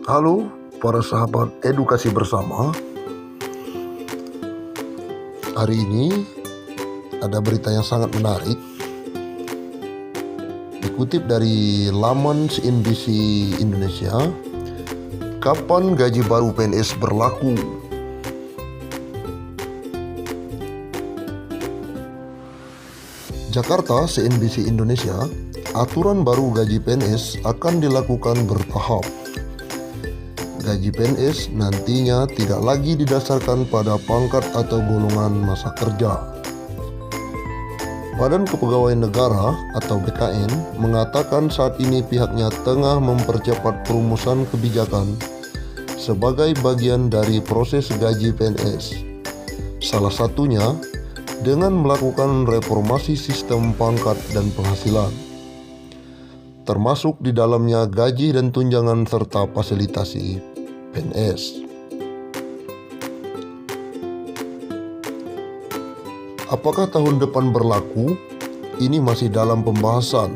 Halo para sahabat edukasi bersama. Hari ini ada berita yang sangat menarik. Dikutip dari laman CNBC Indonesia, kapan gaji baru PNS berlaku? Jakarta, CNBC Indonesia, aturan baru gaji PNS akan dilakukan bertahap. Gaji PNS nantinya tidak lagi didasarkan pada pangkat atau golongan masa kerja. Badan Kepegawaian Negara atau BKN mengatakan saat ini pihaknya tengah mempercepat perumusan kebijakan sebagai bagian dari proses gaji PNS. Salah satunya dengan melakukan reformasi sistem pangkat dan penghasilan, termasuk di dalamnya gaji dan tunjangan serta fasilitasi PNS. Apakah tahun depan berlaku? Ini masih dalam pembahasan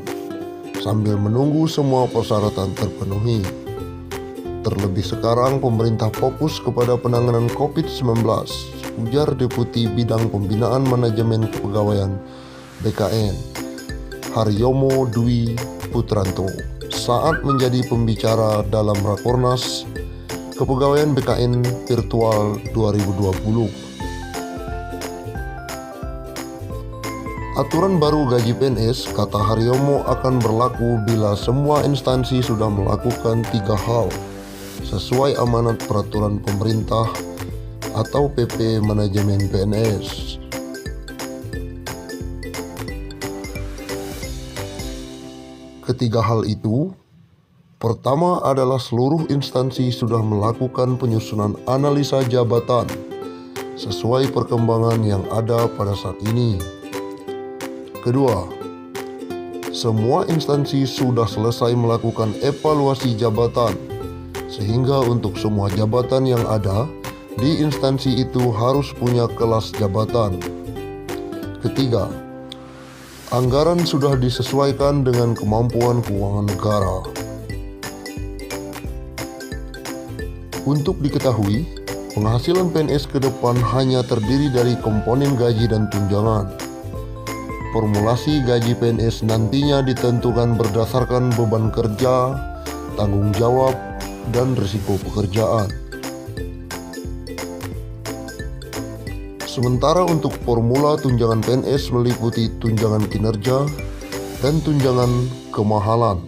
sambil menunggu semua persyaratan terpenuhi. Terlebih sekarang pemerintah fokus kepada penanganan COVID-19, ujar Deputi Bidang Pembinaan Manajemen Kepegawaian BKN Haryomo Dwi Putranto saat menjadi pembicara dalam Rakornas Kepegawaian BKN Virtual 2020. Aturan baru gaji PNS, kata Haryomo, akan berlaku bila semua instansi sudah melakukan 3 hal sesuai amanat peraturan pemerintah atau PP Manajemen PNS. Ketiga hal itu, pertama adalah seluruh instansi sudah melakukan penyusunan analisa jabatan sesuai perkembangan yang ada pada saat ini. Kedua, semua instansi sudah selesai melakukan evaluasi jabatan, sehingga untuk semua jabatan yang ada di instansi itu harus punya kelas jabatan. Ketiga, anggaran sudah disesuaikan dengan kemampuan keuangan negara. Untuk diketahui, penghasilan PNS ke depan hanya terdiri dari komponen gaji dan tunjangan. Formulasi gaji PNS nantinya ditentukan berdasarkan beban kerja, tanggung jawab, dan risiko pekerjaan. Sementara untuk formula tunjangan PNS meliputi tunjangan kinerja dan tunjangan kemahalan.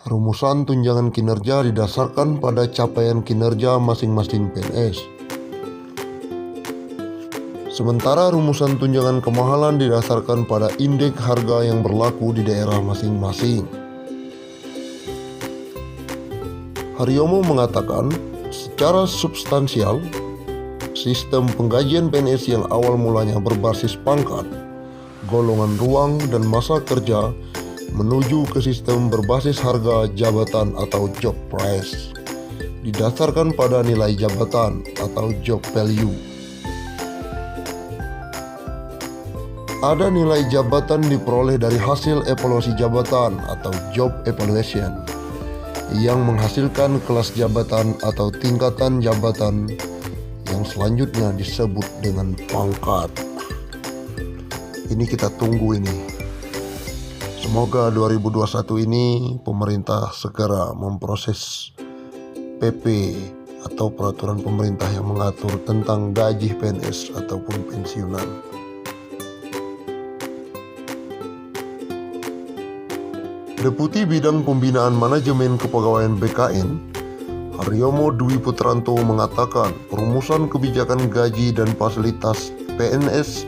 Rumusan tunjangan kinerja didasarkan pada capaian kinerja masing-masing PNS. Sementara rumusan tunjangan kemahalan didasarkan pada indeks harga yang berlaku di daerah masing-masing. Haryomo mengatakan, secara substansial, sistem penggajian PNS yang awal mulanya berbasis pangkat, golongan ruang, dan masa kerja menuju ke sistem berbasis harga jabatan atau job price, didasarkan pada nilai jabatan atau job value. Ada nilai jabatan diperoleh dari hasil evaluasi jabatan atau job evaluation yang menghasilkan kelas jabatan atau tingkatan jabatan yang selanjutnya disebut dengan pangkat. Ini kita tunggu ini. Semoga 2021 ini pemerintah segera memproses PP atau peraturan pemerintah yang mengatur tentang gaji PNS ataupun pensiunan. Deputi Bidang Pembinaan Manajemen Kepegawaian BKN Haryomo Dwi Putranto mengatakan perumusan kebijakan gaji dan fasilitas PNS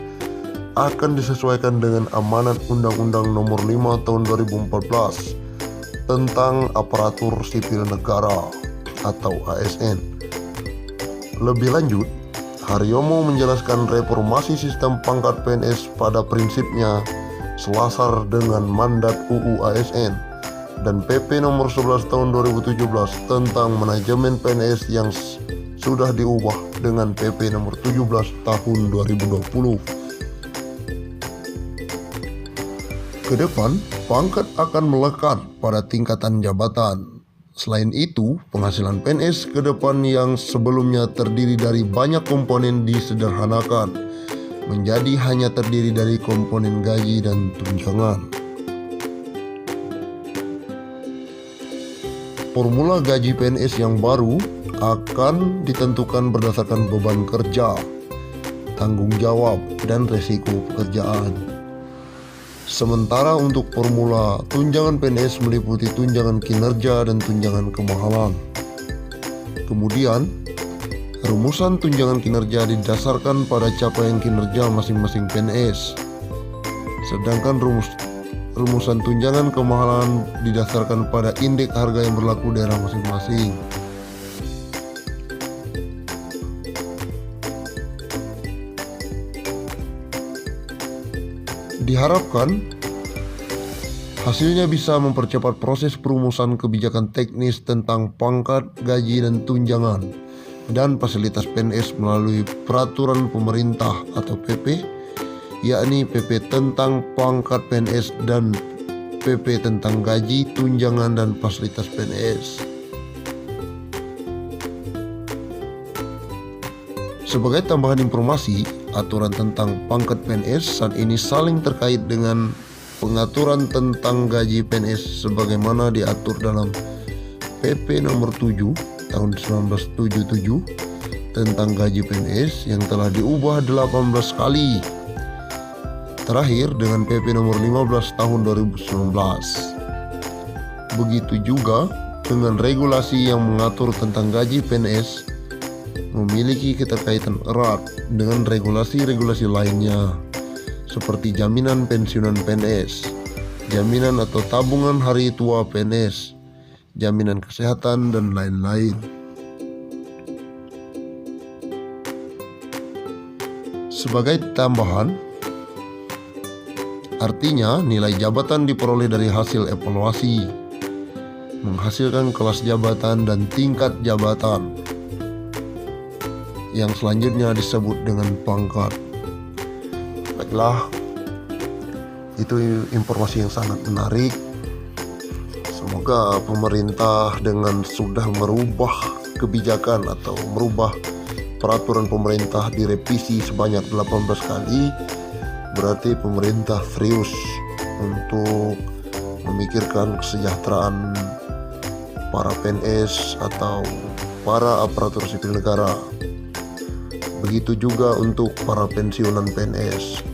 akan disesuaikan dengan amanat Undang-Undang Nomor 5 Tahun 2014 tentang Aparatur Sipil Negara atau ASN. Lebih lanjut, Haryomo menjelaskan reformasi sistem pangkat PNS pada prinsipnya selasar dengan mandat UU ASN dan PP nomor 11 tahun 2017 tentang manajemen PNS yang sudah diubah dengan PP nomor 17 tahun 2020. Ke depan, pangkat akan melekat pada tingkatan jabatan, Selain itu, penghasilan PNS ke depan yang sebelumnya terdiri dari banyak komponen disederhanakan menjadi hanya terdiri dari komponen gaji dan tunjangan. Formula gaji PNS yang baru akan ditentukan berdasarkan beban kerja, tanggung jawab, dan resiko pekerjaan. Sementara untuk formula tunjangan PNS meliputi tunjangan kinerja dan tunjangan kemahalan. Kemudian, rumusan tunjangan kinerja didasarkan pada capaian kinerja masing-masing PNS. Sedangkan rumusan tunjangan kemahalan didasarkan pada indeks harga yang berlaku daerah masing-masing. Diharapkan hasilnya bisa mempercepat proses perumusan kebijakan teknis tentang pangkat, gaji, dan tunjangan dan fasilitas PNS melalui peraturan pemerintah atau PP, yakni PP tentang pangkat PNS dan PP tentang gaji, tunjangan, dan fasilitas PNS. Sebagai tambahan informasi, aturan tentang pangkat PNS saat ini saling terkait dengan pengaturan tentang gaji PNS sebagaimana diatur dalam PP nomor 7 tahun 1977 tentang gaji PNS yang telah diubah 18 kali. Terakhir dengan PP nomor 15 tahun 2019. Begitu juga dengan regulasi yang mengatur tentang gaji PNS memiliki keterkaitan erat dengan regulasi-regulasi lainnya seperti jaminan pensiunan PNS, jaminan atau tabungan hari tua PNS, jaminan kesehatan, dan lain-lain. Sebagai tambahan, artinya nilai jabatan diperoleh dari hasil evaluasi, menghasilkan kelas jabatan dan tingkat jabatan, yang selanjutnya disebut dengan pangkat. Baiklah, itu informasi yang sangat menarik. Semoga pemerintah dengan sudah merubah kebijakan atau merubah peraturan pemerintah direvisi sebanyak 18 kali, berarti pemerintah serius untuk memikirkan kesejahteraan para PNS atau para aparatur sipil negara. Begitu juga untuk para pensiunan PNS.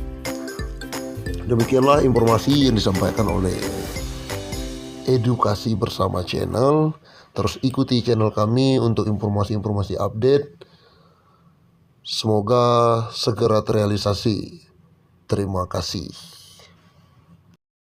Demikianlah informasi yang disampaikan oleh Edukasi Bersama Channel. Terus ikuti channel kami untuk informasi-informasi update. Semoga segera terrealisasi. Terima kasih.